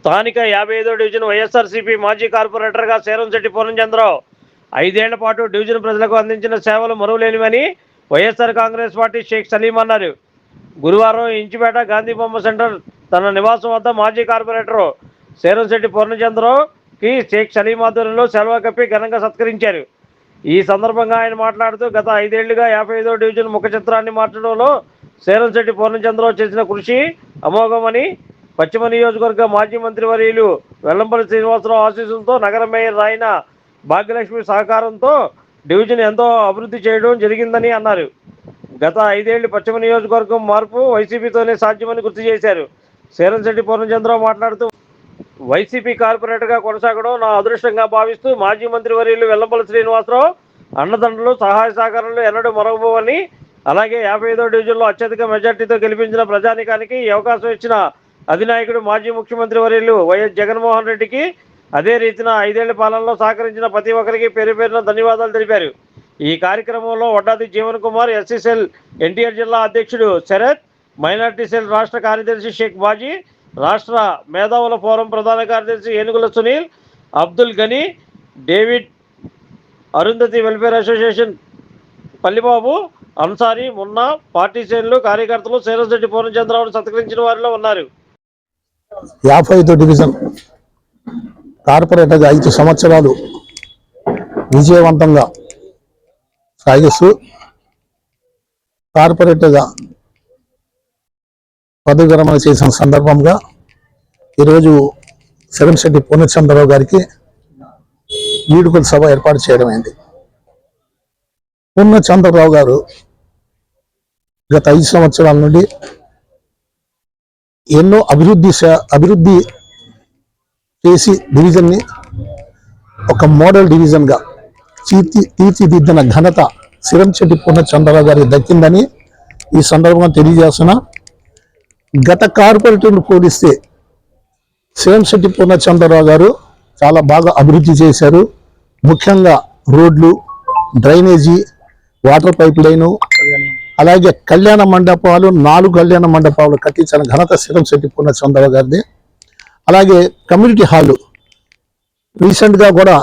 స్థానిక 55వ డివిజన్ వైఎస్ఆర్సీపీ మాజీ కార్పొరేటర్గా శేరంశెట్టి పూర్ణచంద్రరావు 5 ఏళ్ల పాటు డివిజన్ ప్రజలకు అందించిన సేవలు మరువలేనివని వైఎస్ఆర్ కాంగ్రెస్ పార్టీ షేక్ సలీం అన్నారు. గురువారం ఇంచిపేట గాంధీ బొమ్మ సెంటర్ తన నివాసం వద్ద మాజీ కార్పొరేటర్ శేరంశెట్టి పూర్ణచంద్రరావుకి షేక్ సలీం ఆధ్వర్యంలో సెలవు కప్పి ఘనంగా సత్కరించారు. ఈ సందర్భంగా ఆయన మాట్లాడుతూ గత 5 ఏళ్లుగా 55వ డివిజన్ ముఖ చిత్రాన్ని మార్చడంలో శేరంశెట్టి పూర్ణచంద్రరావు చేసిన కృషి అమోఘమని, పశ్చిమ నియోజకవర్గ మాజీ మంత్రివర్యులు వెల్లంపల్లి శ్రీనివాసరావు ఆశీస్సులతో నగర మేయర్ రాయన భాగ్యలక్ష్మి సహకారంతో డివిజన్ ఎంతో అభివృద్ధి చేయడం జరిగిందని అన్నారు. గత 5 ఏళ్లు పశ్చిమ నియోజకవర్గం మార్పు వైసీపీతోనే సాధ్యమని గుర్తు చేశారు. శేరంశెట్టి పూర్ణచంద్రరావు మాట్లాడుతూ వైసీపీ కార్పొరేటర్గా కొనసాగడం నా అదృష్టంగా భావిస్తూ మాజీ మంత్రివర్యులు వెల్లంపల్లి శ్రీనివాసరావు అన్నదండలు సహాయ సహకారాలు ఎన్నడూ మరవబోవని, అలాగే 55వ డివిజన్లో అత్యధిక మెజార్టీతో గెలిపించిన ప్రజానికానికి ఈ అవకాశం ఇచ్చిన అధినాయకుడు మాజీ ముఖ్యమంత్రి వర్యులు వైఎస్ జగన్మోహన్ రెడ్డికి, అదే రీతిన 5 ఏళ్ల పాలనలో సహకరించిన ప్రతి ఒక్కరికి పేరు పేరున ధన్యవాదాలు తెలిపారు. ఈ కార్యక్రమంలో వడ్డాది జీవన్ కుమార్, ఎస్సీ సెల్ ఎన్టీఆర్ జిల్లా అధ్యక్షుడు శరత్, మైనార్టీ సెల్ రాష్ట్ర కార్యదర్శి షేక్ బాజీ, రాష్ట్ర మేధావుల ఫోరం ప్రధాన కార్యదర్శి ఏనుగుల Sunil, Abdul Gani, David, Arundhati welfare association Pallibabu, Ansari, Munna, party శ్రేణులు, కార్యకర్తలు శేరంశెట్టి పూర్ణచంద్రరావును సత్కరించిన వారిలో ఉన్నారు. 55వ డివిజన్ కార్పొరేటర్గా 5 సంవత్సరాలు విజయవంతంగా సాగిస్తూ కార్పొరేటర్గా పదవి విరమణ చేసిన సందర్భంగా ఈరోజు శేరంశెట్టి పూర్ణచంద్రరావు గారికి వీడుకల సభ ఏర్పాటు చేయడం అయింది. పూర్ణచంద్రరావు గారు గత 5 సంవత్సరాల నుండి ఎన్నో అభివృద్ధి చేసి డివిజన్ని ఒక మోడల్ డివిజన్గా తీర్చిదిద్దిన ఘనత శేరంశెట్టి పూర్ణచంద్రరావు గారికి దక్కిందని ఈ సందర్భంగా తెలియజేస్తున్నా. గత కార్పొరేటర్ను పోలిస్తే శేరంశెట్టి పూర్ణచంద్రరావు గారు చాలా బాగా అభివృద్ధి చేశారు. ముఖ్యంగా రోడ్లు, డ్రైనేజీ, వాటర్ పైప్ లైను, అలాగే కళ్యాణ మండపాలు, 4 కళ్యాణ మండపాలు కట్టించిన ఘనత శేరంశెట్టి పూర్ణచంద్రరావు గారిది. అలాగే కమ్యూనిటీ హాలు రీసెంట్గా కూడా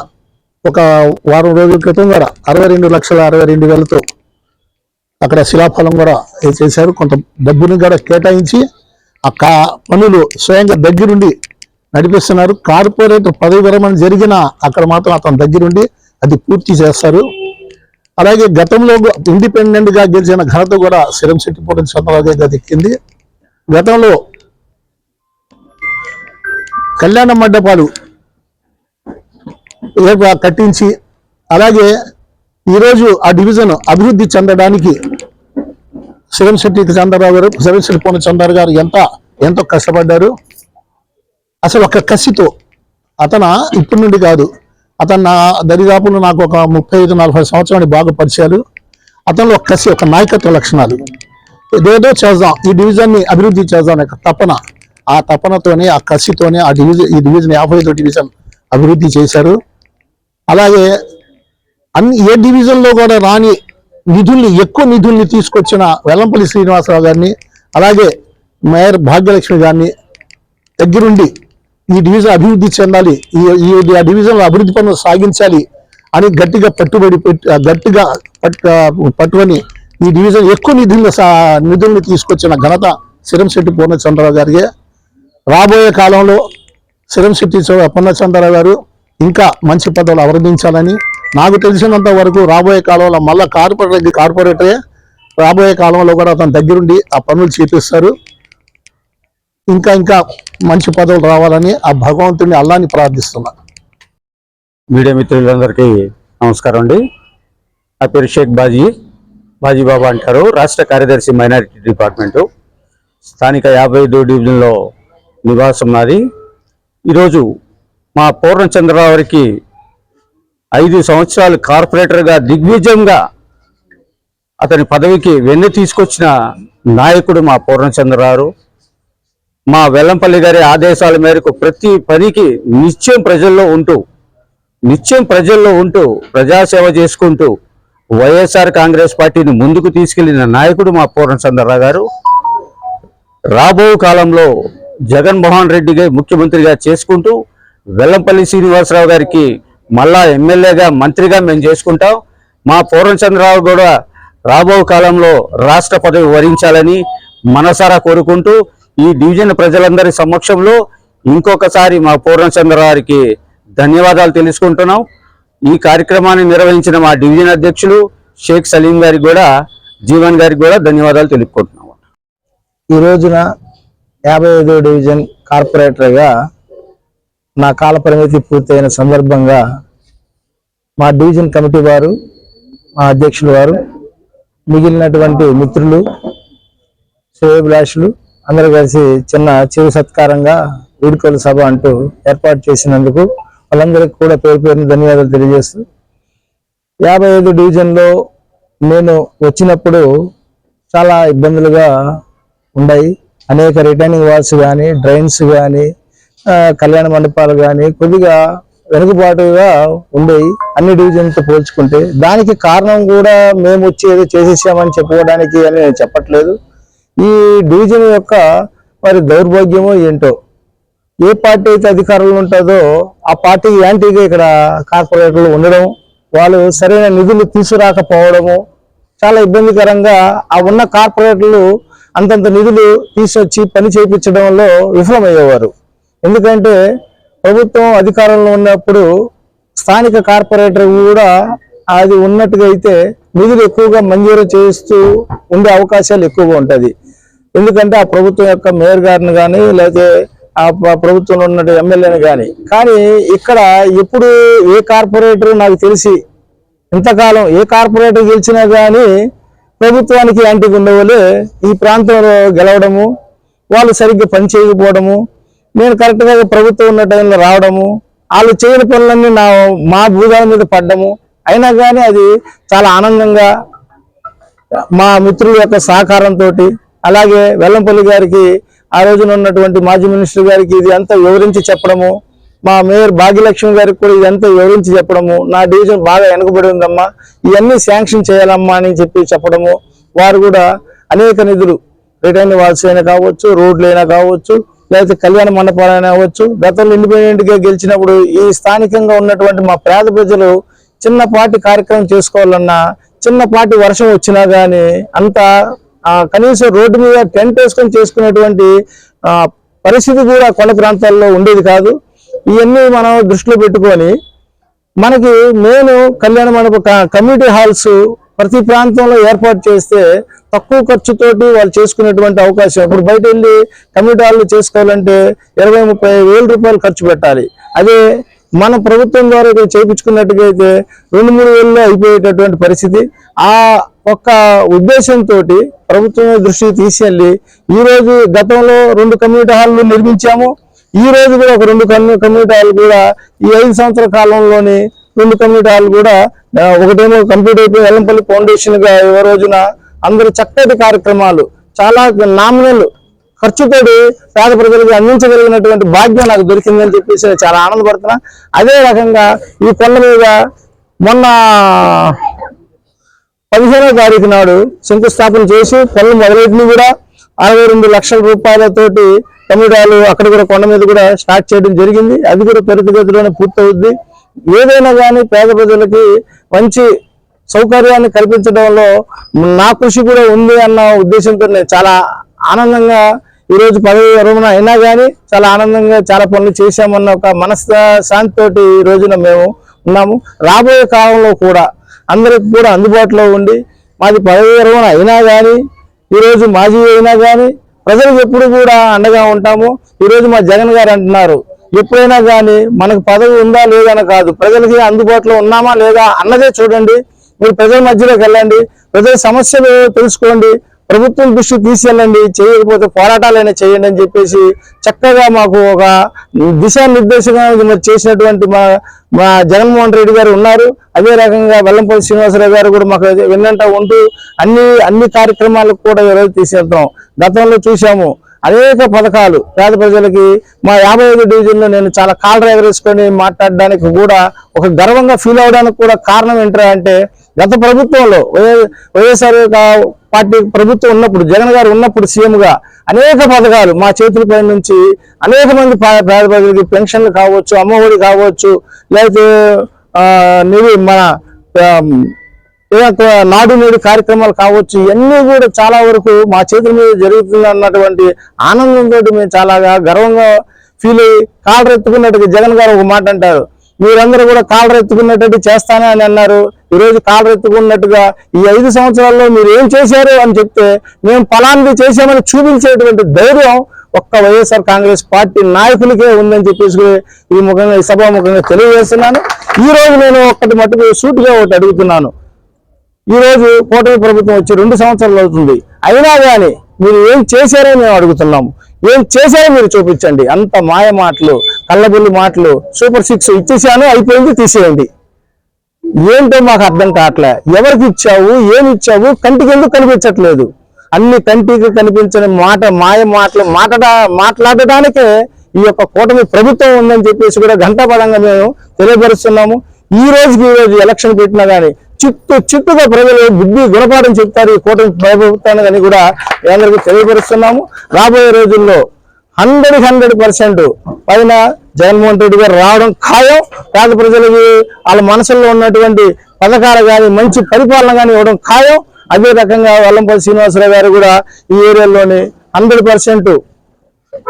ఒక వారం రోజుల క్రితం కూడా 62,62,000తో అక్కడ శిలాఫలం కూడా చేశారు. కొంత డబ్బుని కూడా కేటాయించి ఆ పనులు స్వయంగా దగ్గరుండి నడిపిస్తున్నారు. కార్పొరేటర్ పదవి విరమణ జరిగినా అక్కడ మాత్రం అతని దగ్గరుండి అది పూర్తి చేస్తారు. అలాగే గతంలో ఇండిపెండెంట్గా గెలిచిన ఘనత కూడా శేరంశెట్టి పూర్ణచంద్రరావు గారికి దక్కింది. గతంలో కళ్యాణ మండపాలు కట్టించి, అలాగే ఈరోజు ఆ డివిజన్ అభివృద్ధి చెందడానికి శేరంశెట్టి పూర్ణచంద్రరావు గారు ఎంతో కష్టపడ్డారు. అసలు ఒక కసితో అతను ఇప్పటి నుండి కాదు, అతను నా దరిదాపులు నాకు ఒక 35-40 సంవత్సరాలు బాగా పరిచయాలు. అతనిలో ఒక కసి, ఒక నాయకత్వ లక్షణాలు, ఏదేదో చేద్దాం, ఈ డివిజన్ని అభివృద్ధి చేద్దాం తపన, ఆ తపనతోనే, ఆ కసితోనే ఈ డివిజన్ 55వ డివిజన్ అభివృద్ధి చేశారు. అలాగే ఏ డివిజన్లో కూడా రాని ఎక్కువ నిధుల్ని తీసుకొచ్చిన వెల్లంపల్లి శ్రీనివాసరావు గారిని, అలాగే మేయర్ భాగ్యలక్ష్మి గారిని దగ్గరుండి ఈ డివిజన్ అభివృద్ధి చెందాలి, ఆ డివిజన్లో అభివృద్ధి పనులు సాగించాలి అని గట్టిగా పట్టుకొని ఈ డివిజన్ ఎక్కువ నిధుల్ని తీసుకొచ్చిన ఘనత శేరంశెట్టి పూర్ణచంద్రరావు గారికి. రాబోయే కాలంలో శేరంశెట్టి పూర్ణచంద్రరావు గారు ఇంకా మంచి పదవులు అవరోధించాలని, నాకు తెలిసినంత వరకు రాబోయే కాలంలో మళ్ళా కార్పొరేటరే రాబోయే కాలంలో కూడా అతని దగ్గరుండి ఆ పనులు చేపిస్తారు. ఇంకా మంచి పదవులు రావాలని ఆ భగవంతుడిని అల్లాని ప్రార్థిస్తున్నా. మీడియా మిత్రులందరికీ నమస్కారం అండి. నా పేరు షేక్ బాజీ బాబా అంటారు. రాష్ట్ర కార్యదర్శి మైనారిటీ డిపార్ట్మెంటు, స్థానిక 55వ డివిజన్లో నివాసం నాది. ఈరోజు మా పూర్ణచంద్రరావు గారికి 5 సంవత్సరాలు కార్పొరేటర్గా దిగ్విజయంగా అతని పదవికి వెన్ను తీసుకొచ్చిన నాయకుడు మా పూర్ణచంద్రరావు. మా వెల్లంపల్లి గారి ఆదేశాల మేరకు ప్రతి పనికి నిత్యం ప్రజల్లో ఉంటూ ప్రజాసేవ చేసుకుంటూ వైఎస్ఆర్ కాంగ్రెస్ పార్టీని ముందుకు తీసుకెళ్లిన నాయకుడు మా పూర్ణచంద్రరావు గారు. రాబో కాలంలో జగన్మోహన్ రెడ్డిగా ముఖ్యమంత్రిగా చేసుకుంటూ వెల్లంపల్లి శ్రీనివాసరావు గారికి మళ్ళా ఎమ్మెల్యేగా మంత్రిగా మేము చేసుకుంటాం. మా పూర్ణచంద్రరావు కూడా రాబో కాలంలో రాష్ట్ర పదవి వరించాలని మనసారా కోరుకుంటూ ఈ డివిజన్ ప్రజలందరి సమక్షంలో ఇంకొకసారి మా పూర్ణచంద్రరావుకి ధన్యవాదాలు తెలుసుకుంటున్నాం. ఈ కార్యక్రమాన్ని నిర్వహించిన మా డివిజన్ అధ్యక్షులు షేక్ సలీం గారికి కూడా, జీవన్ గారికి కూడా ధన్యవాదాలు తెలుపుకుంటున్నాం. ఈ రోజున 55వ డివిజన్ కార్పొరేటర్గా నా కాల పరిమితి పూర్తయిన సందర్భంగా మా డివిజన్ కమిటీ వారు, మా అధ్యక్షులు వారు, మిగిలినటువంటి మిత్రులు, శ్రేయోభిలాషులు అందరూ కలిసి చిన్న చిరు సత్కారంగా వీడ్కోలు సభ అంటూ ఏర్పాటు చేసినందుకు వాళ్ళందరికీ కూడా పేరు పేరున ధన్యవాదాలు తెలియజేస్తూ, 55 డివిజన్లో నేను వచ్చినప్పుడు చాలా ఇబ్బందులుగా ఉన్నాయి. అనేక రిటైనింగ్ వాల్స్ కానీ, డ్రైన్స్ కానీ, కళ్యాణ మండపాలు కానీ కొద్దిగా వెనుకబాటుగా ఉండేవి అన్ని డివిజన్తో పోల్చుకుంటే. దానికి కారణం కూడా మేము వచ్చి ఏదో చేసేసామని చెప్పుకోవడానికి అని నేను చెప్పట్లేదు. ఈ డివిజన్ యొక్క మరి దౌర్భాగ్యమో ఏంటో, ఏ పార్టీ అయితే అధికారంలో ఉంటుందో ఆ పార్టీ యాంటీగా ఇక్కడ కార్పొరేటర్లు ఉండడం, వాళ్ళు సరైన నిధులు తీసుకురాకపోవడము, చాలా ఇబ్బందికరంగా ఆ ఉన్న కార్పొరేటర్లు అంతంత నిధులు తీసుకొచ్చి పని చేయించడంలో విఫలమయ్యేవారు. ఎందుకంటే ప్రభుత్వం అధికారంలో ఉన్నప్పుడు స్థానిక కార్పొరేటర్ కూడా అది ఉన్నట్టుగా అయితే నిధులు ఎక్కువగా మంజూరు చేస్తూ ఉండే అవకాశాలు ఎక్కువగా ఉంటుంది. ఎందుకంటే ఆ ప్రభుత్వం యొక్క మేయర్ గారిని కానీ, లేకపోతే ఆ ప్రభుత్వంలో ఉన్న ఎమ్మెల్యేని కానీ ఇక్కడ ఎప్పుడు ఏ కార్పొరేటర్ నాకు తెలిసి ఇంతకాలం ఏ కార్పొరేటర్ గెలిచినా కానీ ప్రభుత్వానికి యాంటీగా ఉండేవాళ్ళే ఈ ప్రాంతంలో గెలవడము, వాళ్ళు సరిగ్గా పని చేయకపోవడము, నేను కరెక్ట్గా ప్రభుత్వం ఉన్న టైంలో రావడము, వాళ్ళు చేయని పనులన్నీ మా భూదాల మీద పడ్డము. అయినా కానీ అది చాలా ఆనందంగా మా మిత్రుల యొక్క సహకారంతో, అలాగే వెల్లంపల్లి గారికి ఆ రోజున ఉన్నటువంటి మాజీ మినిస్టర్ గారికి ఇది అంతా వివరించి చెప్పడము, మా మేయర్ భాగ్యలక్ష్మి గారికి కూడా ఇదంతా వివరించి చెప్పడము, నా డివిజన్ బాగా వెనుకబడి ఉందమ్మా, ఇవన్నీ శాంక్షన్ చేయాలమ్మా అని చెప్పడము, వారు కూడా అనేక నిధులు రిటైన్ వాల్స్ అయినా కావచ్చు, రోడ్లు అయినా కావచ్చు, లేకపోతే కళ్యాణ మండపాలైనా అవ్వచ్చు. గతంలో ఇండిపెండెంట్ గా గెలిచినప్పుడు ఈ స్థానికంగా ఉన్నటువంటి మా పేద ప్రజలు చిన్నపాటి కార్యక్రమం చేసుకోవాలన్నా, చిన్నపాటి వర్షం వచ్చినా గానీ అంత కనీసం రోడ్డు మీద టెంట్ వేసుకొని చేసుకునేటువంటి పరిస్థితి కూడా కొండ ప్రాంతాల్లో ఉండేది కాదు. ఇవన్నీ మనం దృష్టిలో పెట్టుకొని మనకి మెయిన్ కళ్యాణ మండప కమ్యూనిటీ హాల్స్ ప్రతి ప్రాంతంలో ఏర్పాటు చేస్తే తక్కువ ఖర్చుతోటి వాళ్ళు చేసుకునేటువంటి అవకాశం. ఇప్పుడు బయట వెళ్ళి కమ్యూనిటీ హాల్ చేసుకోవాలంటే 20-30 వేల రూపాయలు ఖర్చు పెట్టాలి. అదే మన ప్రభుత్వం ద్వారా చేయించుకున్నట్టుగా అయితే 2-3 వేలలో అయిపోయేటటువంటి పరిస్థితి. ఆ ఒక్క ఉద్దేశంతో ప్రభుత్వం దృష్టికి తీసుకెళ్ళి ఈ రోజు గతంలో 2 కమ్యూనిటీ హాల్లు నిర్మించాము. ఈ రోజు కూడా ఒక 2 కమ్యూనిటీ హాల్ కూడా ఈ 5 సంవత్సరాల కాలంలోని 2 కమ్యూనిటీ హాల్ కూడా, ఒకటేమో కంప్లీట్ అయిపోయి వెల్లంపల్లి ఫౌండేషన్ గా ఈ రోజున అందరూ చక్కటి కార్యక్రమాలు చాలా నామినల్ ఖర్చుతోటి పేద ప్రజలకు అందించగలిగినటువంటి భాగ్యం నాకు దొరికిందని చెప్పేసి నేను చాలా ఆనందపడుతున్నా. అదే రకంగా ఈ కొండ మీద మొన్న 15వ తారీఖు నాడు శంకుస్థాపన చేసి పనులు మొదలైనవి కూడా 62 లక్షల రూపాయలతోటి కమ్యూనిటీ అక్కడ కూడా కొండ మీద కూడా స్టార్ట్ చేయడం జరిగింది. అది కూడా త్వరితగతిలోనే పూర్తవుద్ది. ఏదైనా కానీ పేద ప్రజలకి మంచి సౌకర్యాన్ని కల్పించడంలో నా కృషి కూడా ఉంది అన్న ఉద్దేశంతో నేను చాలా ఆనందంగా ఈరోజు పదవి విరమణ అయినా కానీ చాలా ఆనందంగా చాలా పనులు చేశామన్న ఒక మనశ్శాంతితోటి ఈ రోజున మేము ఉన్నాము. రాబోయే కాలంలో కూడా అందరికి కూడా అందుబాటులో ఉండి మాది పదవి విరమణ అయినా కానీ ఈరోజు మాజీ అయినా కానీ ప్రజలకు ఎప్పుడు కూడా అండగా ఉంటాము. ఈరోజు మా జగన్ గారు అంటున్నారు, ఎప్పుడైనా కానీ మనకు పదవి ఉందా లేదా అని కాదు, ప్రజలకి అందుబాటులో ఉన్నామా లేదా అన్నదే చూడండి. మీరు ప్రజల మధ్యలోకి వెళ్ళండి, ప్రజల సమస్యలు తెలుసుకోండి, ప్రభుత్వం దృష్టి తీసుకెళ్ళండి, చేయకపోతే పోరాటాలైనా చేయండి అని చెప్పేసి చక్కగా మాకు ఒక దిశానిర్దేశంగా చేసినటువంటి మా జగన్మోహన్ రెడ్డి గారు ఉన్నారు. అదే రకంగా వెల్లంపల్లి శ్రీనివాసరావు గారు కూడా మాకు వెన్నంట ఉంటూ అన్ని కార్యక్రమాలకు కూడా ఈరోజు తీసుకెళ్తాం. గతంలో చూసాము అనేక పథకాలు పేద ప్రజలకి. మా 55 డివిజన్లో నేను చాలా కాళ్ళు ఎగరేసుకొని మాట్లాడడానికి కూడా ఒక గర్వంగా ఫీల్ అవడానికి కూడా కారణం ఏంటంటే గత ప్రభుత్వంలో వైఎస్ఆర్ పార్టీ ప్రభుత్వం ఉన్నప్పుడు జగన్ గారు ఉన్నప్పుడు సీఎంగా అనేక పథకాలు మా చేతులపై నుంచి అనేక మంది పేద ప్రజలకి పెన్షన్లు కావచ్చు, అమ్మఒడి కావచ్చు, లేకపోతే మన నాడు నేడు కార్యక్రమాలు కావచ్చు, ఇవన్నీ కూడా చాలా వరకు మా చేతుల మీద జరుగుతుంది అన్నటువంటి ఆనందంతో మేము చాలా గర్వంగా ఫీల్ అయ్యి కాళ్ళ ఎత్తుకున్నట్టుగా జగన్ గారు ఒక మాట అంటారు, మీరందరూ కూడా కాళ్ళ ఎత్తుకున్నట్టు చేస్తానే అని అన్నారు. ఈరోజు కాళ్ళ ఎత్తుకున్నట్టుగా ఈ 5 సంవత్సరాల్లో మీరు ఏం చేశారు అని చెప్తే మేము ఫలాన్ని చేశామని చూపించేటువంటి ధైర్యం ఒక్క వైఎస్ఆర్ కాంగ్రెస్ పార్టీ నాయకులకే ఉందని చెప్పేసి ఈ సభాముఖంగా తెలియజేస్తున్నాను. ఈ రోజు నేను ఒక్కటి మట్టుకు సూటిగా ఒకటి అడుగుతున్నాను. ఈ రోజు కూటమి ప్రభుత్వం వచ్చి 2 సంవత్సరాలు అవుతుంది, అయినా కానీ మీరు ఏం చేశారో మేము అడుగుతున్నాము. ఏం చేశారో మీరు చూపించండి. అంత మాయ మాటలు, కళ్ళబుల్లి మాటలు, సూపర్ 6 ఇచ్చేసాను అయిపోయింది తీసేయండి, ఏంటో మాకు అర్థం కావట్లే. ఎవరికి ఇచ్చావు, ఏమి ఇచ్చావు, కంటికి ఎందుకు కనిపించట్లేదు? అన్ని కంటికి కనిపించని మాయ మాటలు మాట్లాడడానికే ఈ యొక్క కూటమి ప్రభుత్వం ఉందని చెప్పేసి కూడా ఘంటాపదంగా మేము తెలియపరుస్తున్నాము. ఈ రోజు ఎలక్షన్ పెట్టినా కానీ చిట్టుగా ప్రజలు బుద్ధి గుణపాఠం చెప్తారు ఈ కూటమి ప్రభుత్వాన్ని అని కూడా అందరికీ తెలియపరుస్తున్నాము. రాబోయే రోజుల్లో 100% పైన జగన్మోహన్ రెడ్డి గారు రావడం ఖాయం. పేద ప్రజలకి వాళ్ళ మనసుల్లో ఉన్నటువంటి పథకాలు కానీ మంచి పరిపాలన కానీ ఇవ్వడం ఖాయం. అదే రకంగా వెల్లంపల్లి శ్రీనివాసరావు గారు కూడా ఈ ఏరియాలోని 100%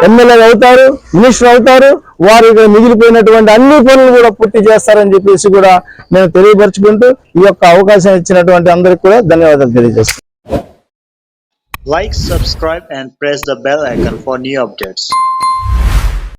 ఎమ్మెల్యే అవుతారు, మినిస్టర్ అవుతారు. వారు ఇక్కడ మిగిలిపోయినటువంటి అన్ని పనులు కూడా పూర్తి చేస్తారని చెప్పేసి కూడా నేను తెలియపరుచుకుంటూ ఈ యొక్క అవకాశం ఇచ్చినటువంటి అందరికీ కూడా ధన్యవాదాలు తెలియజేస్తాను. Like, subscribe and press the bell icon for new updates.